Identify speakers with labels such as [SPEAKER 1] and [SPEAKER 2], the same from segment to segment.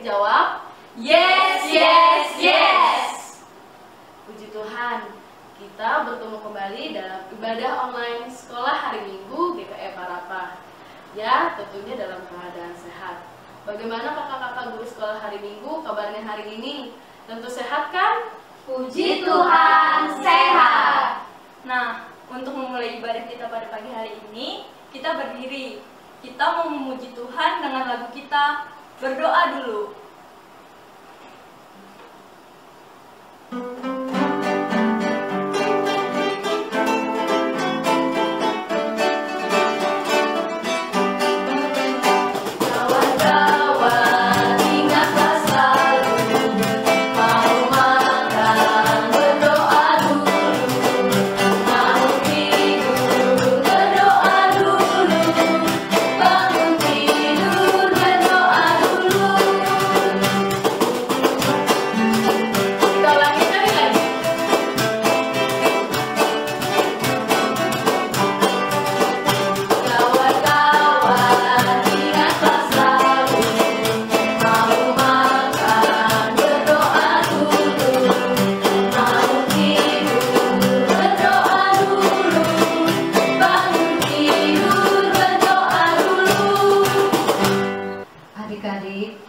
[SPEAKER 1] adik-adik jawab,
[SPEAKER 2] Yes, yes, yes.
[SPEAKER 1] puji Tuhan, kita bertemu kembali dalam ibadah online sekolah hari Minggu GKE Parapah. Ya, tentunya dalam keadaan sehat. Bagaimana kakak-kakak guru sekolah hari Minggu kabarnya hari ini? Tentu sehat kan?
[SPEAKER 2] Puji Tuhan, sehat.
[SPEAKER 3] Nah, untuk memulai ibadah kita pada pagi hari ini, kita berdiri. Kita mau memuji Tuhan dengan lagu kita. Berdoa dulu.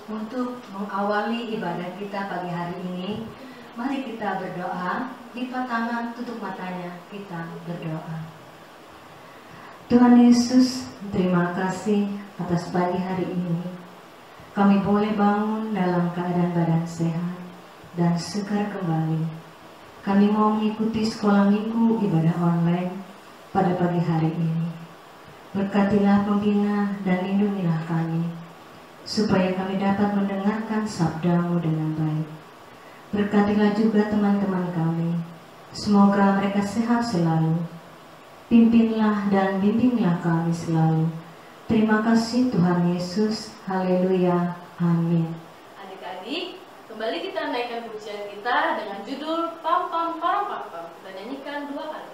[SPEAKER 4] Untuk mengawali ibadah kita pagi hari ini, mari kita berdoa. Lipat tangan, tutup matanya, kita berdoa. Tuhan Yesus, terima kasih atas pagi hari ini. Kami boleh bangun dalam keadaan badan sehat dan segar kembali. Kami mau mengikuti sekolah minggu ibadah online pada pagi hari ini. Berkatilah pembina dan lindungilah kami, supaya kami dapat mendengarkan sabda-Mu dengan baik. Berkatilah juga teman-teman kami, semoga mereka sehat selalu. Pimpinlah dan bimbinglah kami selalu. Terima kasih Tuhan Yesus, haleluya, amin.
[SPEAKER 1] Adik-adik, kembali kita naikkan pujian kita dengan judul Pam Pam Pam Pam Pam. Kita nyanyikan 2 kali.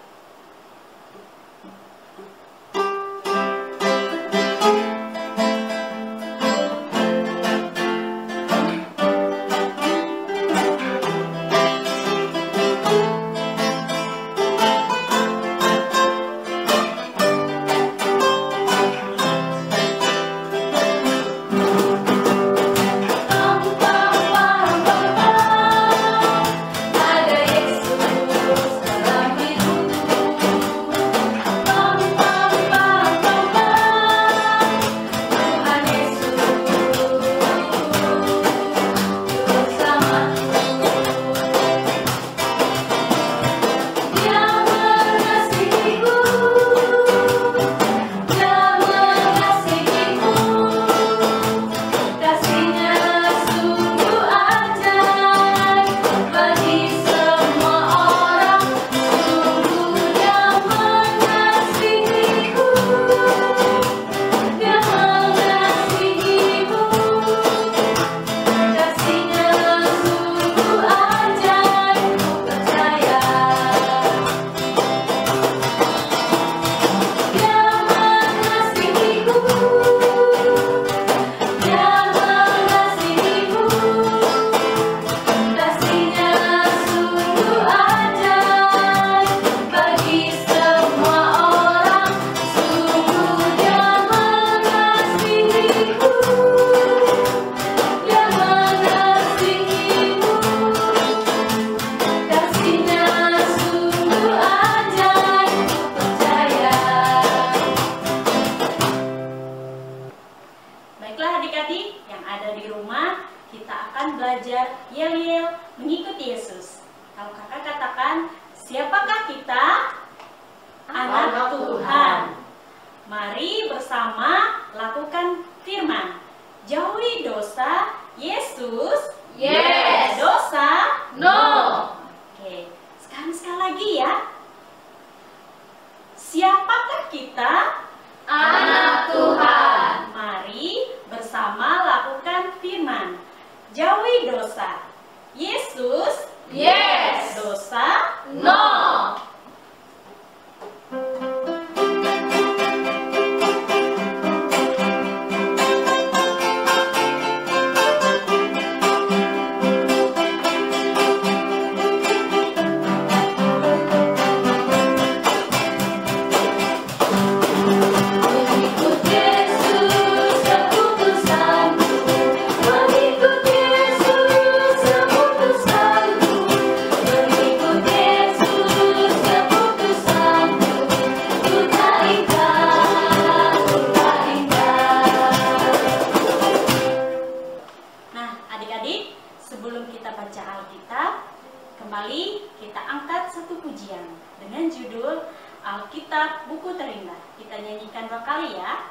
[SPEAKER 5] kita angkat satu pujian dengan judul Alkitab Buku Terindah. Kita nyanyikan 2 kali ya.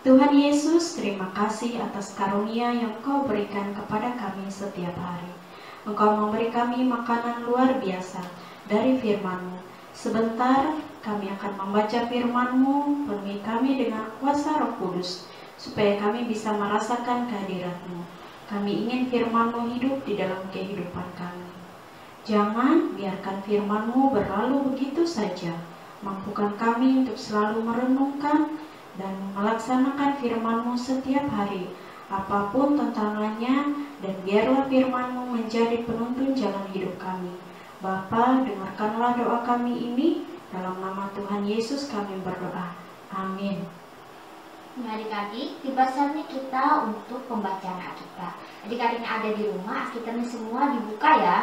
[SPEAKER 6] Tuhan Yesus, terima kasih atas karunia yang Kau berikan kepada kami setiap hari. Engkau memberi kami makanan luar biasa dari firman-Mu. Sebentar kami akan membaca firman-Mu, penuhi kami dengan kuasa Roh Kudus, supaya kami bisa merasakan kehadirat-Mu. Kami ingin firman-Mu hidup di dalam kehidupan kami. Jangan biarkan firman-Mu berlalu begitu saja. Mampukan kami untuk selalu merenungkan dan melaksanakan firman-Mu setiap hari, apapun tantangannya, dan biarlah firman-Mu menjadi penuntun jalan hidup kami. Bapa, dengarkanlah doa kami ini, dalam nama Tuhan Yesus kami berdoa. Amin.
[SPEAKER 2] Adik-adik, tiba saatnya kita untuk pembacaan Alkitab. Adik-adik yang ada di rumah, Alkitabnya semua dibuka ya.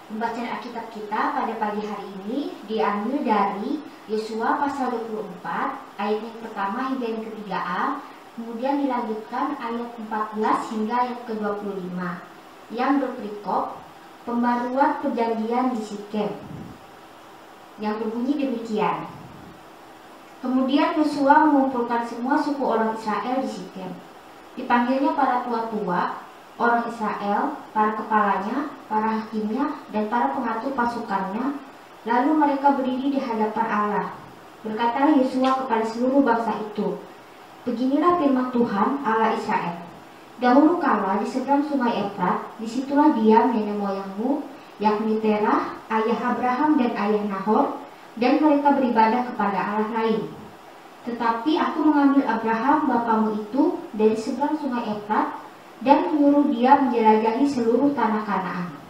[SPEAKER 2] Pembacaan Alkitab kita pada pagi hari ini diambil dari Yosua pasal 24 ayat yang pertama hingga yang ketiga-a, kemudian dilanjutkan ayat 14 hingga ayat ke-25 yang berperikop pembaruan perjanjian di Sikem yang berbunyi demikian. Kemudian Yosua mengumpulkan semua suku orang Israel di Sikem. Dipanggilnya para tua-tua orang Israel, para kepalanya, para hakimnya, dan para pengatur pasukannya. Lalu mereka berdiri di hadapan Allah. Berkatalah Yosua kepada seluruh bangsa itu, beginilah firman Tuhan Allah Israel. Dahulu kala di seberang sungai Efrat, disitulah diam nenek moyangmu, yakni Terah, ayah Abraham dan ayah Nahor, dan mereka beribadah kepada Allah lain. Tetapi aku mengambil Abraham bapamu itu dari seberang sungai Efrat, dan menyuruh dia menjelajahi seluruh tanah Kanaan.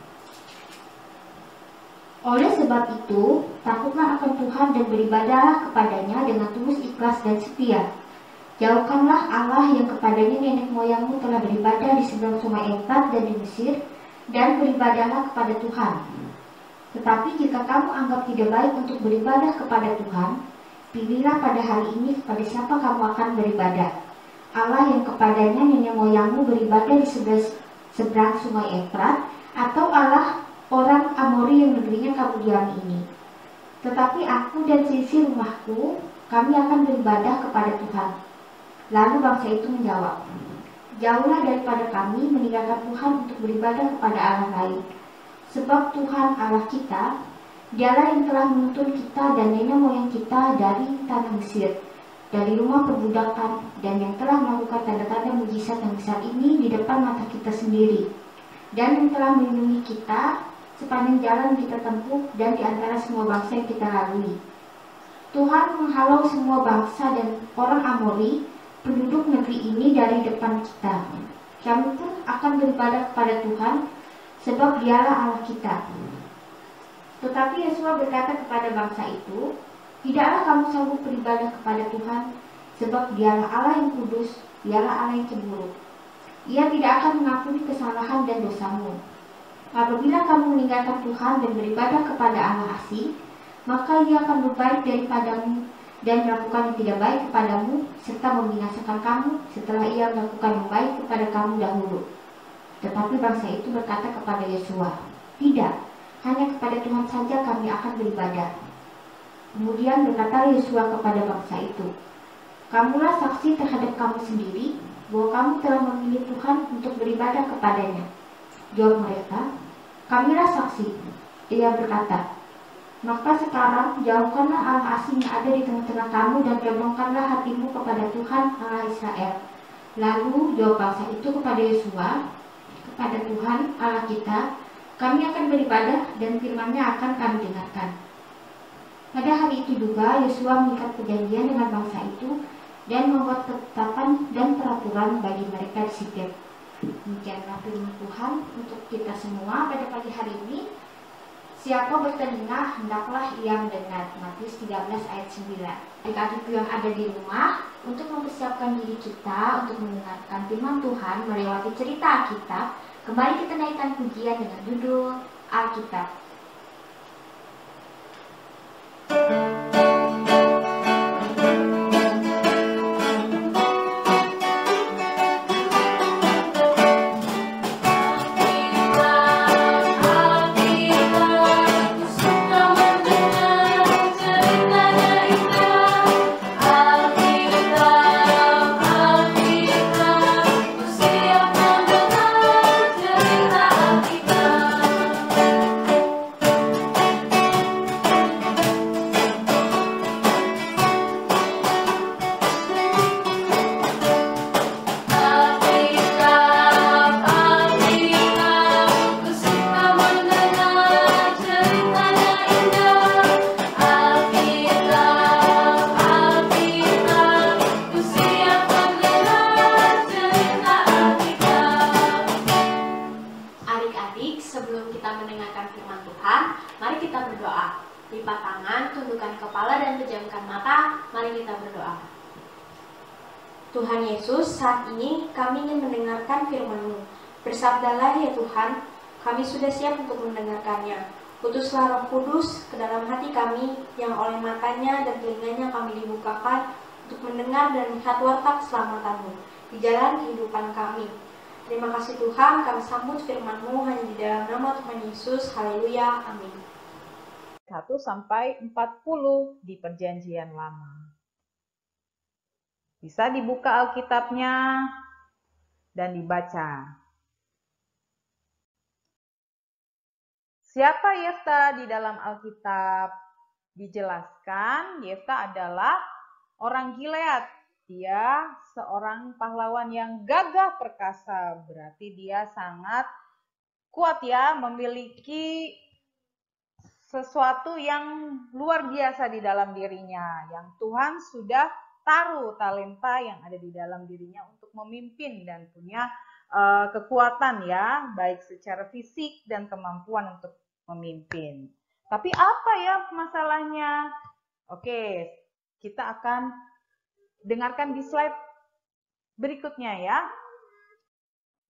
[SPEAKER 2] Oleh sebab itu, takutlah akan Tuhan dan beribadahlah kepadanya dengan tulus ikhlas dan setia. Jauhkanlah Allah yang kepadanya nenek moyangmu telah beribadah di seberang sungai Efrat dan di Mesir, dan beribadahlah kepada Tuhan. Tetapi jika kamu anggap tidak baik untuk beribadah kepada Tuhan, pilihlah pada hari ini kepada siapa kamu akan beribadah. Allah yang kepadanya nenek moyangmu beribadah di seberang sungai Efrat, atau Allah orang Amori yang negerinya kamu diami ini. Tetapi aku dan sisi rumahku, kami akan beribadah kepada Tuhan. Lalu bangsa itu menjawab, jauhlah daripada kami meninggalkan Tuhan untuk beribadah kepada Allah lain. Sebab Tuhan Allah kita, Dialah yang telah menuntun kita dan nenek moyang kita dari tanah Mesir, dari rumah perbudakan, dan yang telah melakukan tanda-tanda mujizat yang besar ini di depan mata kita sendiri, dan yang telah melindungi kita sepanjang jalan kita tempuh dan di antara semua bangsa yang kita lalui. Tuhan menghalau semua bangsa dan orang Amori, penduduk negeri ini dari depan kita. Kami pun akan beribadah kepada Tuhan, sebab Dialah Allah kita. Tetapi Yosua berkata kepada bangsa itu, tidaklah kamu sanggup beribadah kepada Tuhan, sebab Dialah Allah yang kudus, Dialah Allah yang cemburu. Ia tidak akan mengampuni kesalahan dan dosamu. Apabila kamu meninggalkan Tuhan dan beribadah kepada Allah asing, maka Ia akan berbaik daripadamu dan melakukan yang tidak baik kepadamu, serta membinasakan kamu setelah Ia melakukan yang baik kepada kamu dahulu. Tetapi bangsa itu berkata kepada Yosua, tidak, hanya kepada Tuhan saja kami akan beribadah. Kemudian berkata Yosua kepada bangsa itu, kamulah saksi terhadap kamu sendiri bahwa kamu telah memilih Tuhan untuk beribadah kepadanya. Jawab mereka, kamilah saksi. Ia berkata, maka sekarang jauhkanlah Allah asing yang ada di tengah-tengah kamu dan condongkanlah hatimu kepada Tuhan Allah Israel. Lalu jawab bangsa itu kepada Yosua, kepada Tuhan Allah kita, kami akan beribadah dan firman-Nya akan kami dengarkan. Pada hari itu juga Yosua mengikat perjanjian dengan bangsa itu dan membuat ketetapan dan peraturan bagi mereka di Sikem. Demikianlah firman Tuhan untuk kita semua pada pagi hari ini. Siapa bertelinga hendaklah ia mendengar. Matius 13 ayat 9. Adik-adikku yang ada di rumah, untuk mempersiapkan diri kita untuk mendengarkan firman Tuhan melewati cerita Alkitab, kembali kita naikkan pujian dengan judul Alkitab.
[SPEAKER 6] Lipat tangan, tundukkan kepala dan pejamkan mata. Mari kita berdoa. Tuhan Yesus, saat ini kami ingin mendengarkan firman-Mu. Bersabdalah ya Tuhan, kami sudah siap untuk mendengarkannya. Utuslah Roh Kudus ke dalam hati kami, yang oleh matanya dan telinganya kami dibukakan untuk mendengar dan melihat watak keselamatan-Mu di jalan kehidupan kami. Terima kasih Tuhan, kami sambut firman-Mu hanya di dalam nama Tuhan Yesus. Haleluya, amin.
[SPEAKER 7] 1 sampai 40 di Perjanjian Lama. Bisa dibuka Alkitabnya dan dibaca. Siapa Yefta di dalam Alkitab? Dijelaskan, Yefta adalah orang Gilead. Dia seorang pahlawan yang gagah perkasa. Berarti dia sangat kuat ya, memiliki sesuatu yang luar biasa di dalam dirinya, yang Tuhan sudah taruh talenta yang ada di dalam dirinya untuk memimpin dan punya kekuatan ya, baik secara fisik dan kemampuan untuk memimpin. Tapi apa ya masalahnya? Oke, kita akan dengarkan di slide berikutnya ya.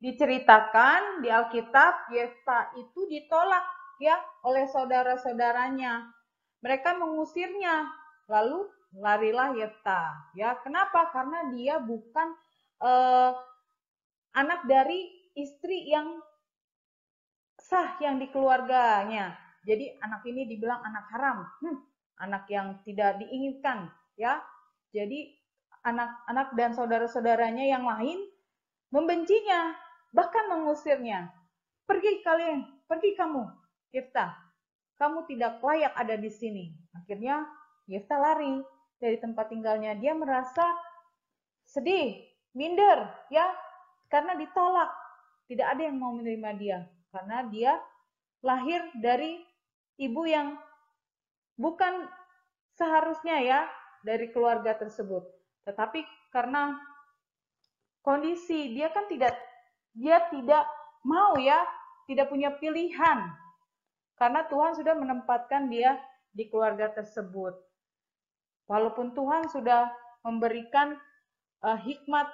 [SPEAKER 7] Diceritakan di Alkitab, Yefta itu ditolak ya oleh saudara-saudaranya. Mereka mengusirnya, lalu larilah Yefta. Ya, kenapa? Karena dia bukan anak dari istri yang sah yang di keluarganya. Jadi anak ini dibilang anak haram, anak yang tidak diinginkan, ya. Jadi anak-anak dan saudara-saudaranya yang lain membencinya, bahkan mengusirnya. Pergi kalian, pergi kamu, Yefta. Kamu tidak layak ada di sini. Akhirnya Yefta lari dari tempat tinggalnya. Dia merasa sedih, minder, ya, karena ditolak. Tidak ada yang mau menerima dia, karena dia lahir dari ibu yang bukan seharusnya ya dari keluarga tersebut. Tetapi karena kondisi dia kan tidak dia tidak mau ya, tidak punya pilihan. Karena Tuhan sudah menempatkan dia di keluarga tersebut. Walaupun Tuhan sudah memberikan hikmat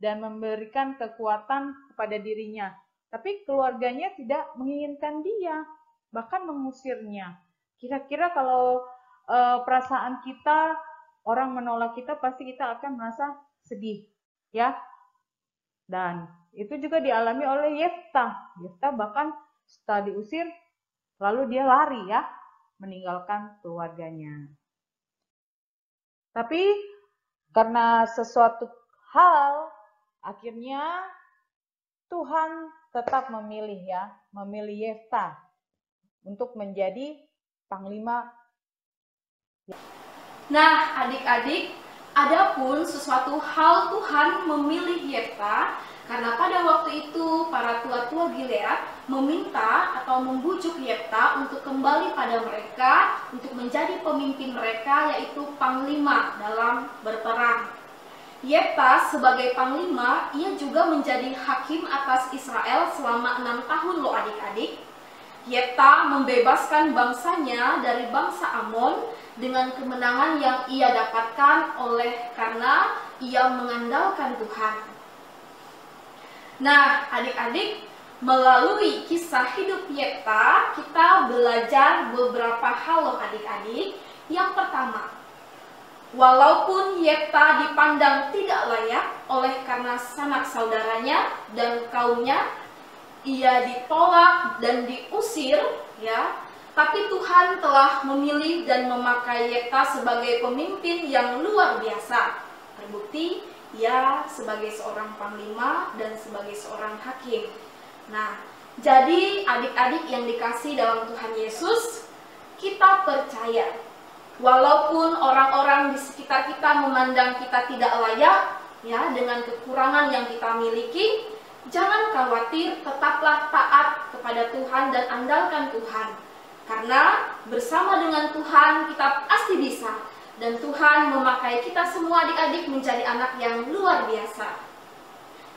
[SPEAKER 7] dan memberikan kekuatan kepada dirinya, tapi keluarganya tidak menginginkan dia, bahkan mengusirnya. Kira-kira kalau perasaan kita, orang menolak kita, pasti kita akan merasa sedih, ya. Dan itu juga dialami oleh Yeftah. Yeftah bahkan setelah diusir, lalu dia lari ya, meninggalkan keluarganya. Tapi karena sesuatu hal, akhirnya Tuhan tetap memilih ya, memilih Yeftah untuk menjadi panglima.
[SPEAKER 1] Nah, adik-adik, adapun sesuatu hal Tuhan memilih Yeftah karena pada waktu itu para tua-tua Gilead meminta atau membujuk Yeftah untuk kembali pada mereka untuk menjadi pemimpin mereka, yaitu panglima dalam berperang. Yeftah sebagai panglima, ia juga menjadi hakim atas Israel selama 6 tahun loh adik-adik. Yeftah membebaskan bangsanya dari bangsa Amon dengan kemenangan yang ia dapatkan oleh karena ia mengandalkan Tuhan. Nah, adik-adik, melalui kisah hidup Yeftah, kita belajar beberapa hal loh adik-adik. Yang pertama, walaupun Yeftah dipandang tidak layak oleh karena sanak saudaranya dan kaumnya, ia ditolak dan diusir, ya. Tapi Tuhan telah memilih dan memakai Yeftah sebagai pemimpin yang luar biasa. Terbukti ia sebagai seorang panglima dan sebagai seorang hakim. Nah, jadi adik-adik yang dikasih dalam Tuhan Yesus, kita percaya walaupun orang-orang di sekitar kita memandang kita tidak layak, ya, dengan kekurangan yang kita miliki, jangan khawatir, tetaplah taat kepada Tuhan dan andalkan Tuhan. Karena bersama dengan Tuhan kita pasti bisa. Dan Tuhan memakai kita semua adik-adik menjadi anak yang luar biasa.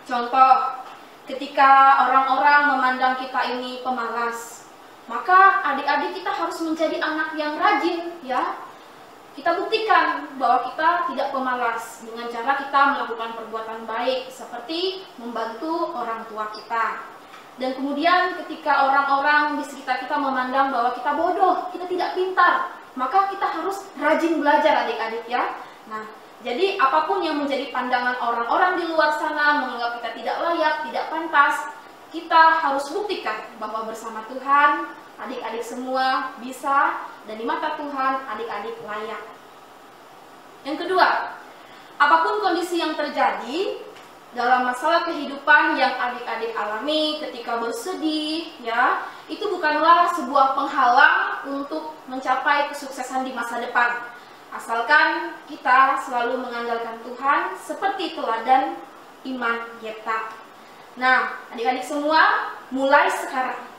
[SPEAKER 1] Contoh, ketika orang-orang memandang kita ini pemalas, maka adik-adik kita harus menjadi anak yang rajin, ya. Kita buktikan bahwa kita tidak pemalas dengan cara kita melakukan perbuatan baik seperti membantu orang tua kita. Dan kemudian ketika orang-orang di sekitar kita memandang bahwa kita bodoh, kita tidak pintar, maka kita harus rajin belajar adik-adik ya. Nah, jadi apapun yang menjadi pandangan orang-orang di luar sana menganggap kita tidak layak, tidak pantas, kita harus buktikan bahwa bersama Tuhan adik-adik semua bisa, dan di mata Tuhan adik-adik layak. Yang kedua, apapun kondisi yang terjadi dalam masalah kehidupan yang adik-adik alami ketika bersedih, ya, itu bukanlah sebuah penghalang untuk mencapai kesuksesan di masa depan. Asalkan kita selalu mengandalkan Tuhan seperti teladan iman Yeftah. Nah, adik-adik semua, mulai sekarang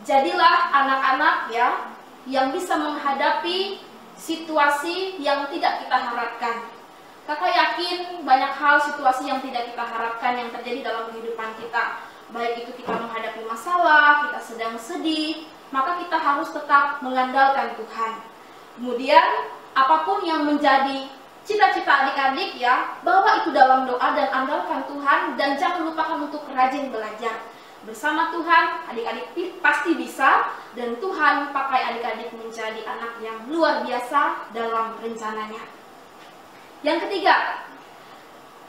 [SPEAKER 1] jadilah anak-anak ya yang bisa menghadapi situasi yang tidak kita harapkan. Kakak yakin banyak hal situasi yang tidak kita harapkan yang terjadi dalam kehidupan kita. Baik itu kita menghadapi masalah, kita sedang sedih, maka kita harus tetap mengandalkan Tuhan. Kemudian, apapun yang menjadi cita-cita adik-adik ya, bawa itu dalam doa dan andalkan Tuhan, dan jangan lupakan untuk rajin belajar. Bersama Tuhan, adik-adik pasti bisa, dan Tuhan pakai adik-adik menjadi anak yang luar biasa dalam rencananya. Yang ketiga,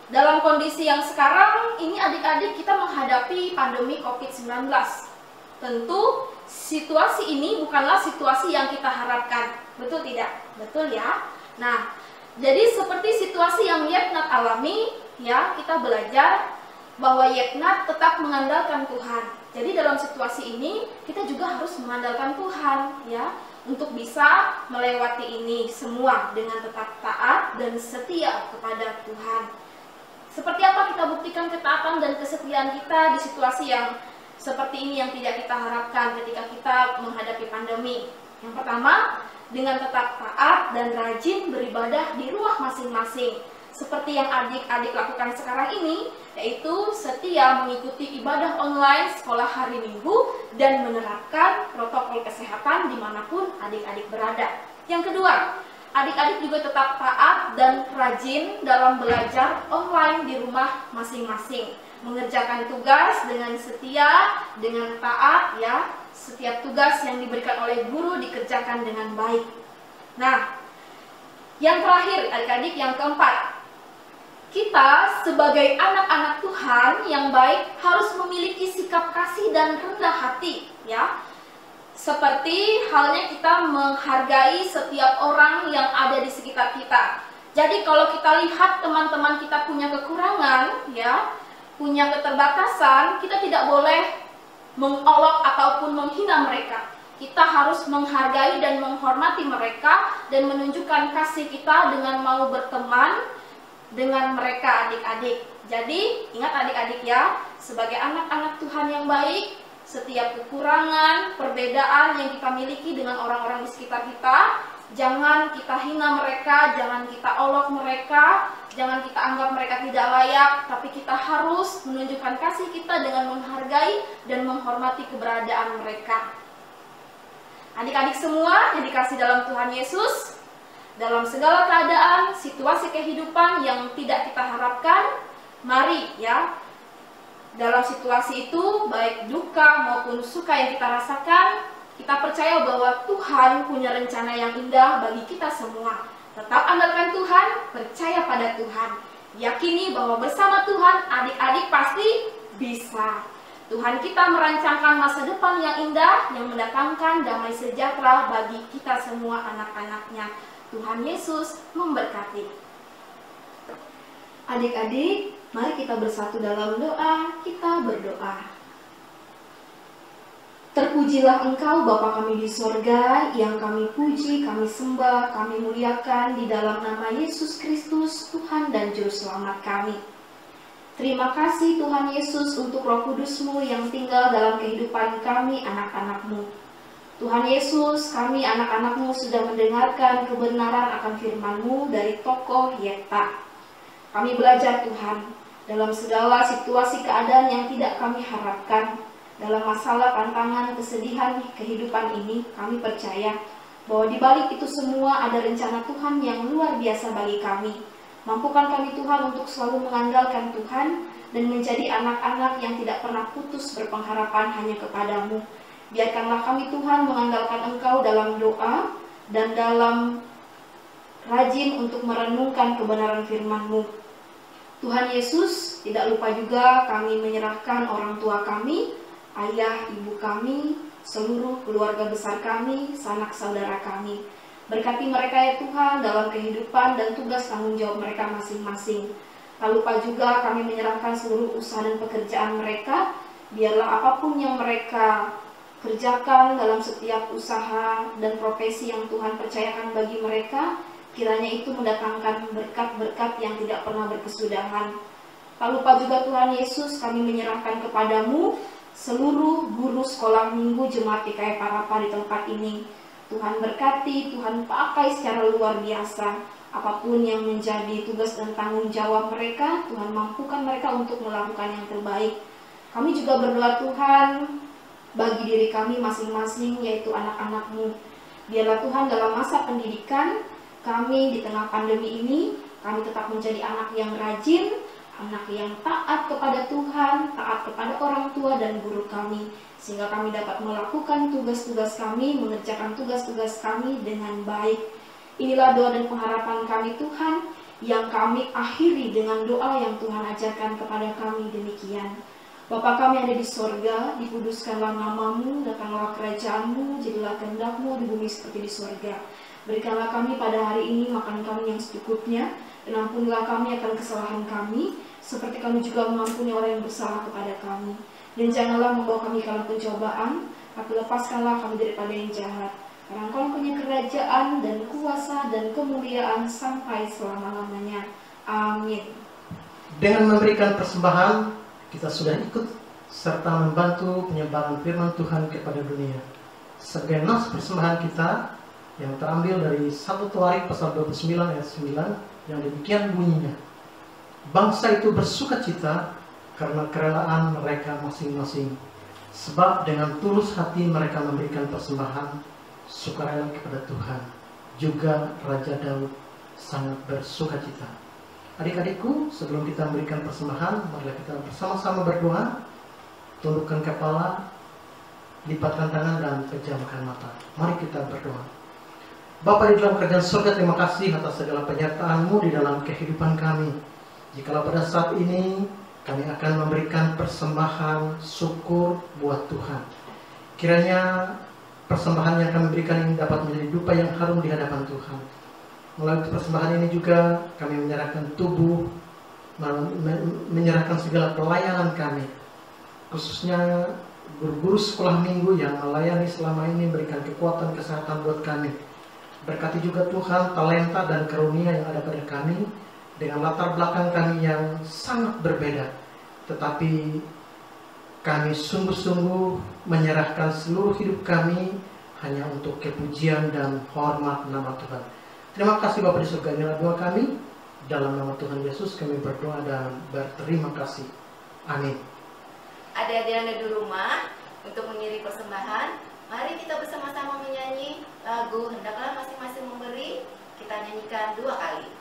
[SPEAKER 1] dalam kondisi yang sekarang ini adik-adik kita menghadapi pandemi COVID-19. Tentu situasi ini bukanlah situasi yang kita harapkan. Betul tidak? Betul ya? Nah, jadi seperti situasi yang Yetnat alami, ya, kita belajar bahwa Yetnat tetap mengandalkan Tuhan. Jadi dalam situasi ini kita juga harus mengandalkan Tuhan, ya, untuk bisa melewati ini semua dengan tetap taat dan setia kepada Tuhan. Seperti apa kita buktikan ketaatan dan kesetiaan kita di situasi yang seperti ini yang tidak kita harapkan ketika kita menghadapi pandemi? Yang pertama, dengan tetap taat dan rajin beribadah di rumah masing-masing.
[SPEAKER 8] seperti yang adik-adik lakukan sekarang ini, yaitu setia mengikuti ibadah online sekolah hari Minggu dan menerapkan protokol kesehatan dimanapun adik-adik berada. Yang kedua, adik-adik juga tetap taat dan rajin dalam belajar online di rumah masing-masing, mengerjakan tugas dengan setia, dengan taat ya. Setiap tugas yang diberikan oleh guru dikerjakan dengan baik. Nah, yang terakhir adik-adik, yang keempat, kita sebagai anak-anak Tuhan yang baik harus memiliki sikap kasih dan rendah hati ya. Seperti halnya kita menghargai setiap orang yang ada di sekitar kita. Jadi kalau kita lihat teman-teman kita punya kekurangan ya, punya keterbatasan, kita tidak boleh mengolok ataupun menghina mereka. Kita harus menghargai dan menghormati mereka dan menunjukkan kasih kita dengan mau berteman dengan mereka adik-adik. Jadi ingat adik-adik ya, sebagai anak-anak Tuhan yang baik, setiap kekurangan, perbedaan yang kita miliki dengan orang-orang di sekitar kita, jangan kita hina mereka, jangan kita olok mereka, jangan kita anggap mereka tidak layak, tapi kita harus menunjukkan kasih kita dengan menghargai dan menghormati keberadaan mereka. Adik-adik semua yang dikasih dalam Tuhan Yesus, dalam segala keadaan, situasi kehidupan yang tidak kita harapkan, mari ya, dalam situasi itu, baik duka maupun suka yang kita rasakan, kita percaya bahwa Tuhan punya rencana yang indah bagi kita semua. Tetap andalkan Tuhan, percaya pada Tuhan. Yakini bahwa bersama Tuhan, adik-adik pasti bisa. Tuhan kita merancangkan masa depan yang indah, yang mendatangkan damai sejahtera bagi kita semua anak-anaknya. Tuhan Yesus memberkati. Adik-adik, mari kita bersatu dalam doa, kita berdoa. Terpujilah Engkau Bapa kami di sorga, yang kami puji, kami sembah, kami muliakan di dalam nama Yesus Kristus, Tuhan dan Juru Selamat kami. Terima kasih Tuhan Yesus untuk Roh Kudus-Mu yang tinggal dalam kehidupan kami anak-anak-Mu. Tuhan Yesus, kami anak-anak-Mu sudah mendengarkan kebenaran akan firman-Mu dari tokoh Yefta. Kami belajar Tuhan, dalam segala situasi keadaan yang tidak kami harapkan, dalam masalah, tantangan, kesedihan kehidupan ini, kami percaya bahwa di balik itu semua ada rencana Tuhan yang luar biasa bagi kami. Mampukan kami Tuhan untuk selalu mengandalkan Tuhan dan menjadi anak-anak yang tidak pernah putus berpengharapan hanya kepadamu. Biarkanlah kami Tuhan mengandalkan Engkau dalam doa dan dalam rajin untuk merenungkan kebenaran firman-Mu. Tuhan Yesus, tidak lupa juga kami menyerahkan orang tua kami, ayah, ibu kami, seluruh keluarga besar kami, sanak saudara kami. Berkati mereka ya Tuhan dalam kehidupan dan tugas tanggung jawab mereka masing-masing. Tak lupa juga kami menyerahkan seluruh usaha dan pekerjaan mereka. Biarlah apapun yang mereka kerjakan dalam setiap usaha dan profesi yang Tuhan percayakan bagi mereka, kiranya itu mendatangkan berkat-berkat yang tidak pernah berkesudahan. Tak lupa juga Tuhan Yesus, kami menyerahkan kepadamu seluruh guru sekolah minggu Jemaat GKI Parapa di tempat ini. Tuhan berkati, Tuhan pakai secara luar biasa. Apapun yang menjadi tugas dan tanggung jawab mereka, Tuhan mampukan mereka untuk melakukan yang terbaik. Kami juga berdoa Tuhan bagi diri kami masing-masing, yaitu anak-anak-Mu. Biarlah Tuhan dalam masa pendidikan kami di tengah pandemi ini, kami tetap menjadi anak yang rajin, anak yang taat kepada Tuhan, taat kepada orang tua dan guru kami, sehingga kami dapat melakukan tugas-tugas kami, mengerjakan tugas-tugas kami dengan baik. Inilah doa dan pengharapan kami Tuhan, yang kami akhiri dengan doa yang Tuhan ajarkan kepada kami demikian. Bapa kami yang ada di sorga, dikuduskanlah namamu, datanglah kerajaanmu, jadilah kehendak-Mu di bumi seperti di sorga. Berikanlah kami pada hari ini makan kami yang secukupnya, dan ampunilah kami akan kesalahan kami, seperti kami juga mengampuni orang yang bersalah kepada kami. Dan janganlah membawa kami ke dalam pencobaan, tapi lepaskanlah kami daripada yang jahat. Karena Engkau punya kerajaan dan kuasa dan kemuliaan sampai selama-lamanya. Amin.
[SPEAKER 9] Dengan memberikan persembahan, kita sudah ikut serta membantu penyebaran firman Tuhan kepada dunia. Sebagai nas persembahan kita yang terambil dari 1 Tawarik pasal 29 ayat 9 yang demikian bunyinya. bangsa itu bersukacita karena kerelaan mereka masing-masing. Sebab dengan tulus hati mereka memberikan persembahan sukarela kepada Tuhan. Juga Raja Daud sangat bersukacita. Adik-adikku, sebelum kita memberikan persembahan, marilah kita bersama-sama berdoa. Tundukkan kepala, lipatkan tangan, dan pejamkan mata. Mari kita berdoa. Bapa di dalam kerajaan surga, terima kasih atas segala penyertaan-Mu di dalam kehidupan kami. Jikalau pada saat ini kami akan memberikan persembahan syukur buat Tuhan, kiranya persembahan yang kami berikan ini dapat menjadi dupa yang harum di hadapan Tuhan. Melalui persembahan ini juga kami menyerahkan tubuh, menyerahkan segala pelayanan kami, khususnya guru-guru sekolah minggu yang melayani selama ini, berikan kekuatan kesehatan buat kami. Berkati juga Tuhan talenta dan karunia yang ada pada kami, dengan latar belakang kami yang sangat berbeda, tetapi kami sungguh-sungguh menyerahkan seluruh hidup kami hanya untuk kepujian dan hormat nama Tuhan. Terima kasih Bapa di surga, inilah doa kami. Dalam nama Tuhan Yesus kami berdoa dan berterima kasih. Amin.
[SPEAKER 10] Adik-adik yang ada di rumah, untuk mengirim persembahan, mari kita bersama-sama menyanyi lagu Hendaklah Masing-masing Memberi. Kita nyanyikan 2 kali.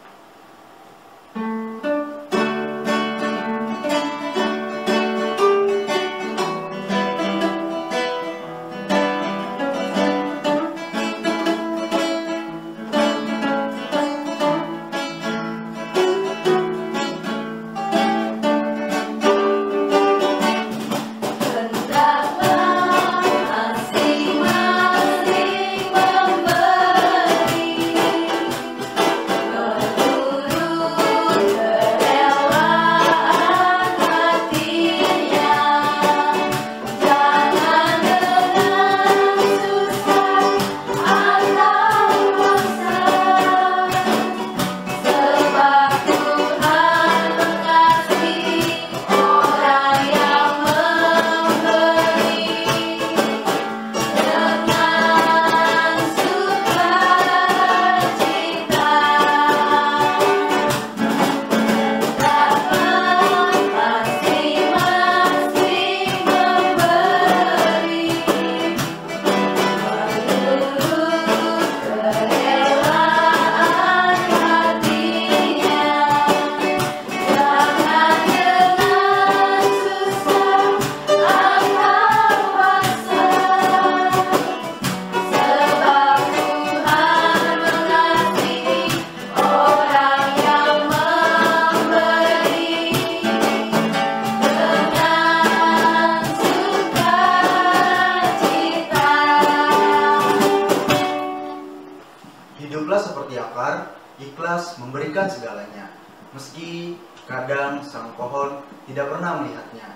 [SPEAKER 11] Hiduplah seperti akar, ikhlas memberikan segalanya, meski kadang sang pohon tidak pernah melihatnya.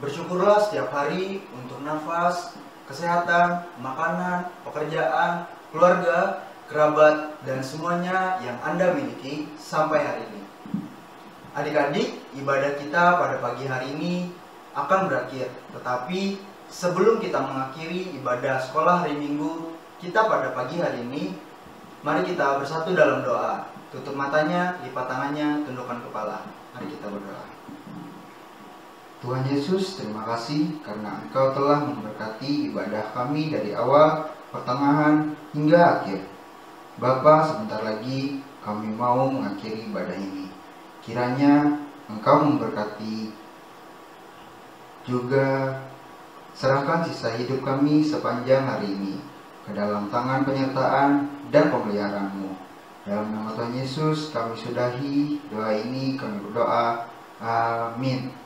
[SPEAKER 11] Bersyukurlah setiap hari untuk nafas, kesehatan, makanan, pekerjaan, keluarga, kerabat, dan semuanya yang Anda miliki sampai hari ini. Adik-adik, ibadah kita pada pagi hari ini akan berakhir, tetapi sebelum kita mengakhiri ibadah sekolah hari Minggu kita pada pagi hari ini, mari kita bersatu dalam doa. Tutup matanya, lipat tangannya, tundukkan kepala. Mari kita berdoa. Tuhan Yesus, terima kasih karena Engkau telah memberkati ibadah kami dari awal, pertengahan, hingga akhir. Bapa, sebentar lagi kami mau mengakhiri ibadah ini. Kiranya Engkau memberkati juga, serahkan sisa hidup kami sepanjang hari ini ke dalam tangan penyertaan dan pemeliharaan-Mu. Dalam nama Tuhan Yesus kami sudahi doa ini, kami berdoa. Amin.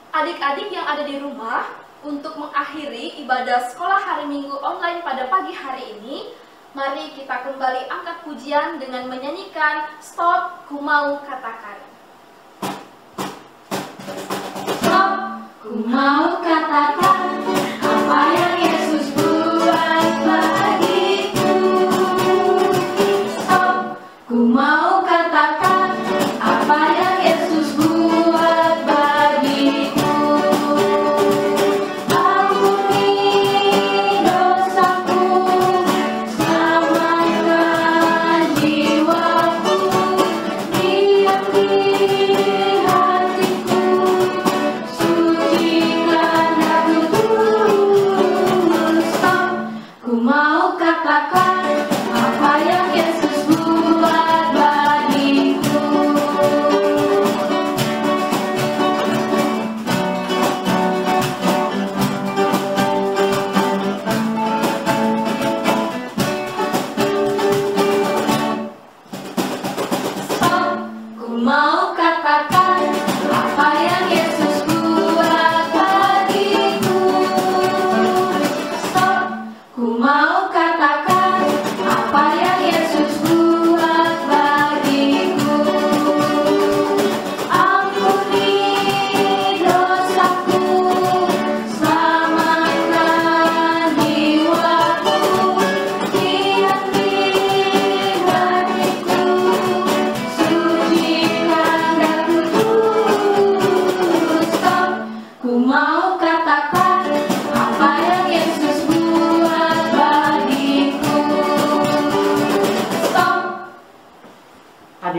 [SPEAKER 1] Adik-adik yang ada di rumah, untuk mengakhiri ibadah sekolah hari Minggu online pada pagi hari ini, mari kita kembali angkat pujian dengan menyanyikan Stop, Ku Mau Katakan.
[SPEAKER 2] Stop, ku mau katakan apa yang Yesus buat bagiku. Stop, ku mau katakan apa yang Yesus buat bagiku. Ampuni dosaku, selamatkan jiwaku, Dia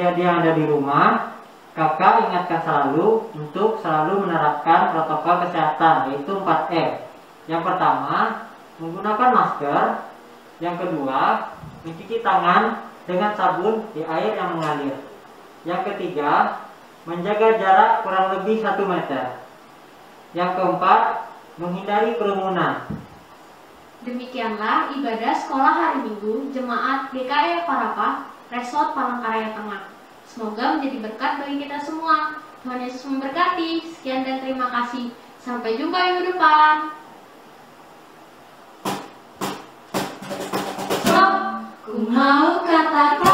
[SPEAKER 12] adik-adik yang ada di rumah, kakak ingatkan selalu untuk selalu menerapkan protokol kesehatan, yaitu 4M. Yang pertama, menggunakan masker. Yang kedua, mencuci tangan dengan sabun di air yang mengalir. Yang ketiga, menjaga jarak kurang lebih 1 meter. Yang keempat, menghindari kerumunan.
[SPEAKER 8] Demikianlah ibadah sekolah hari Minggu Jemaat GKI Parapah, Resort Palangkaraya Tengah. Semoga menjadi berkat bagi kita semua. Tuhan Yesus memberkati. Sekian dan terima kasih. Sampai jumpa minggu depan. Stop. Ku mau katakan